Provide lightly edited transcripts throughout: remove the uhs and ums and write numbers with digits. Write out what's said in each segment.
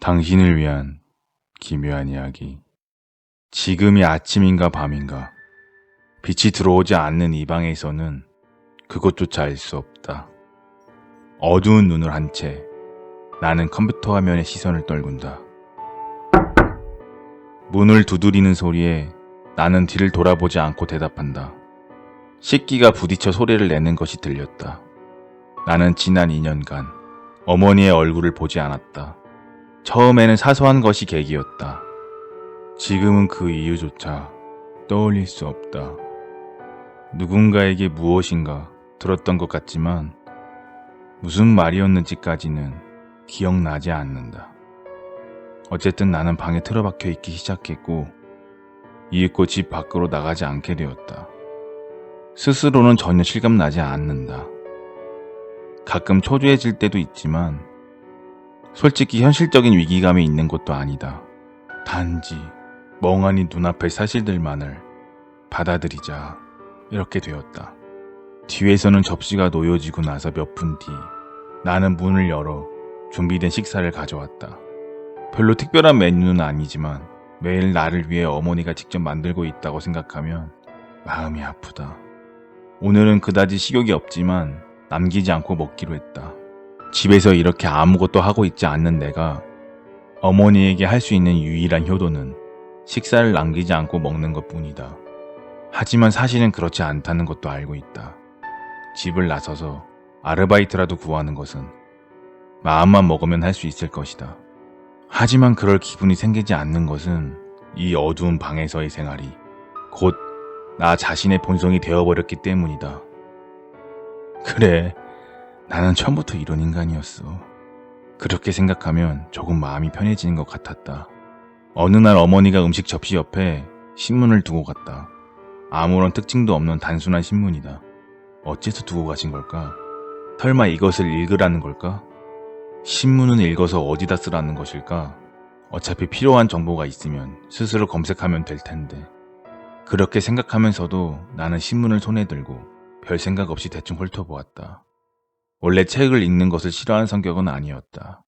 당신을 위한 기묘한 이야기. 지금이 아침인가 밤인가 빛이 들어오지 않는 이 방에서는 그것조차 알 수 없다. 어두운 눈을 한 채 나는 컴퓨터 화면에 시선을 떨군다. 문을 두드리는 소리에 나는 뒤를 돌아보지 않고 대답한다. 식기가 부딪혀 소리를 내는 것이 들렸다. 나는 지난 2년간 어머니의 얼굴을 보지 않았다. 처음에는 사소한 것이 계기였다. 지금은 그 이유조차 떠올릴 수 없다. 누군가에게 무엇인가 들었던 것 같지만 무슨 말이었는지까지는 기억나지 않는다. 어쨌든 나는 방에 틀어박혀 있기 시작했고 이윽고 집 밖으로 나가지 않게 되었다. 스스로는 전혀 실감나지 않는다. 가끔 초조해질 때도 있지만 솔직히 현실적인 위기감이 있는 것도 아니다. 단지 멍하니 눈앞의 사실들만을 받아들이자 이렇게 되었다. 뒤에서는 접시가 놓여지고 나서 몇 분 뒤 나는 문을 열어 준비된 식사를 가져왔다. 별로 특별한 메뉴는 아니지만 매일 나를 위해 어머니가 직접 만들고 있다고 생각하면 마음이 아프다. 오늘은 그다지 식욕이 없지만 남기지 않고 먹기로 했다. 집에서 이렇게 아무것도 하고 있지 않는 내가 어머니에게 할 수 있는 유일한 효도는 식사를 남기지 않고 먹는 것 뿐이다. 하지만 사실은 그렇지 않다는 것도 알고 있다. 집을 나서서 아르바이트라도 구하는 것은 마음만 먹으면 할 수 있을 것이다. 하지만 그럴 기분이 생기지 않는 것은 이 어두운 방에서의 생활이 곧 나 자신의 본성이 되어버렸기 때문이다. 그래, 나는 처음부터 이런 인간이었어. 그렇게 생각하면 조금 마음이 편해지는 것 같았다. 어느 날 어머니가 음식 접시 옆에 신문을 두고 갔다. 아무런 특징도 없는 단순한 신문이다. 어째서 두고 가신 걸까? 설마 이것을 읽으라는 걸까? 신문은 읽어서 어디다 쓰라는 것일까? 어차피 필요한 정보가 있으면 스스로 검색하면 될 텐데. 그렇게 생각하면서도 나는 신문을 손에 들고 별 생각 없이 대충 훑어보았다. 원래 책을 읽는 것을 싫어하는 성격은 아니었다.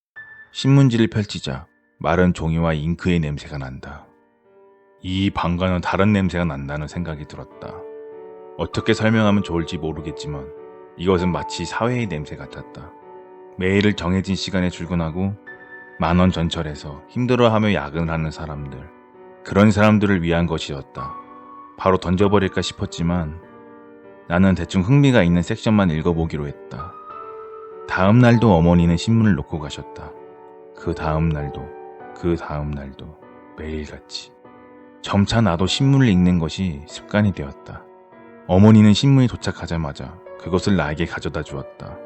신문지를 펼치자 마른 종이와 잉크의 냄새가 난다. 이 방과는 다른 냄새가 난다는 생각이 들었다. 어떻게 설명하면 좋을지 모르겠지만 이것은 마치 사회의 냄새 같았다. 매일 정해진 시간에 출근하고 만원 전철에서 힘들어하며 야근을 하는 사람들, 그런 사람들을 위한 것이었다. 바로 던져버릴까 싶었지만 나는 대충 흥미가 있는 섹션만 읽어보기로 했다. 다음 날도 어머니는 신문을 놓고 가셨다. 그 다음 날도, 그 다음 날도 매일같이. 점차 나도 신문을 읽는 것이 습관이 되었다. 어머니는 신문이 도착하자마자 그것을 나에게 가져다 주었다.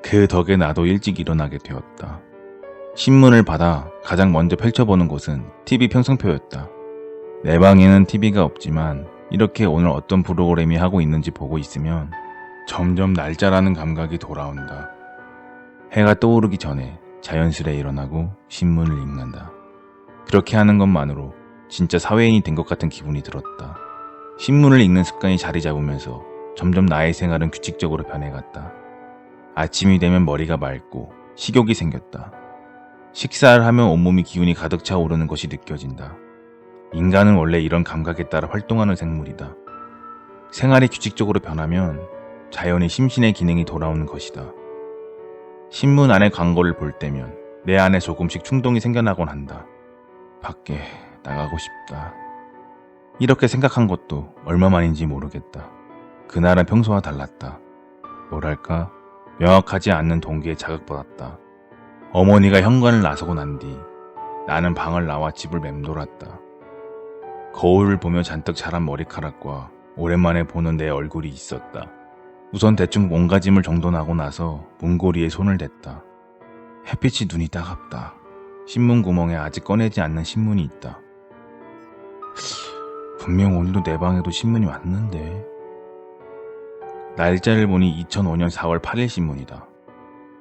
그 덕에 나도 일찍 일어나게 되었다. 신문을 받아 가장 먼저 펼쳐보는 곳은 TV 편성표였다. 내 방에는 TV가 없지만 이렇게 오늘 어떤 프로그램이 하고 있는지 보고 있으면 점점 날짜라는 감각이 돌아온다. 해가 떠오르기 전에 자연스레 일어나고 신문을 읽는다. 그렇게 하는 것만으로 진짜 사회인이 된 것 같은 기분이 들었다. 신문을 읽는 습관이 자리 잡으면서 점점 나의 생활은 규칙적으로 변해갔다. 아침이 되면 머리가 맑고 식욕이 생겼다. 식사를 하면 온몸이 기운이 가득 차오르는 것이 느껴진다. 인간은 원래 이런 감각에 따라 활동하는 생물이다. 생활이 규칙적으로 변하면 자연히 심신의 기능이 돌아오는 것이다. 신문 안의 광고를 볼 때면 내 안에 조금씩 충동이 생겨나곤 한다. 밖에 나가고 싶다. 이렇게 생각한 것도 얼마만인지 모르겠다. 그날은 평소와 달랐다. 뭐랄까, 명확하지 않는 동기에 자극받았다. 어머니가 현관을 나서고 난 뒤 나는 방을 나와 집을 맴돌았다. 거울을 보며 잔뜩 자란 머리카락과 오랜만에 보는 내 얼굴이 있었다. 우선 대충 몸가짐을 정돈하고 나서 문고리에 손을 댔다. 햇빛이 눈이 따갑다. 신문 구멍에 아직 꺼내지 않는 신문이 있다. 분명 오늘도 내 방에도 신문이 왔는데. 날짜를 보니 2005년 4월 8일 신문이다.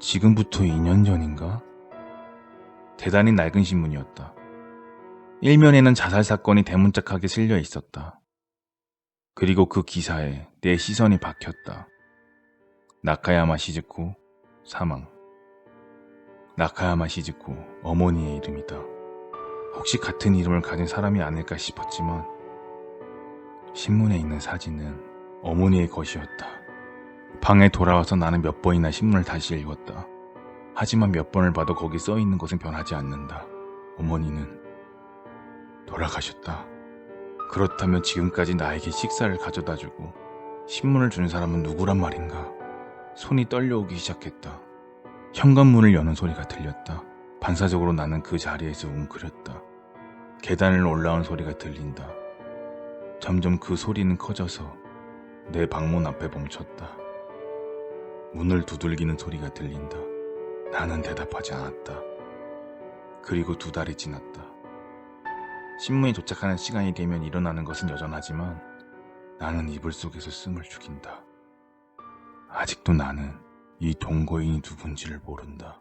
지금부터 2년 전인가? 대단히 낡은 신문이었다. 일면에는 자살 사건이 대문짝하게 실려 있었다. 그리고 그 기사에 내 시선이 박혔다. 나카야마 시즈코 사망. 나카야마 시즈코, 어머니의 이름이다. 혹시 같은 이름을 가진 사람이 아닐까 싶었지만 신문에 있는 사진은 어머니의 것이었다. 방에 돌아와서 나는 몇 번이나 신문을 다시 읽었다. 하지만 몇 번을 봐도 거기 써있는 것은 변하지 않는다. 어머니는 돌아가셨다. 그렇다면 지금까지 나에게 식사를 가져다주고 신문을 준 사람은 누구란 말인가? 손이 떨려오기 시작했다. 현관문을 여는 소리가 들렸다. 반사적으로 나는 그 자리에서 웅크렸다. 계단을 올라온 소리가 들린다. 점점 그 소리는 커져서 내 방문 앞에 멈췄다. 문을 두들기는 소리가 들린다. 나는 대답하지 않았다. 그리고 2달이 지났다. 신문이 도착하는 시간이 되면 일어나는 것은 여전하지만 나는 이불 속에서 숨을 죽인다. 아직도 나는 이 동거인이 누군지를 모른다.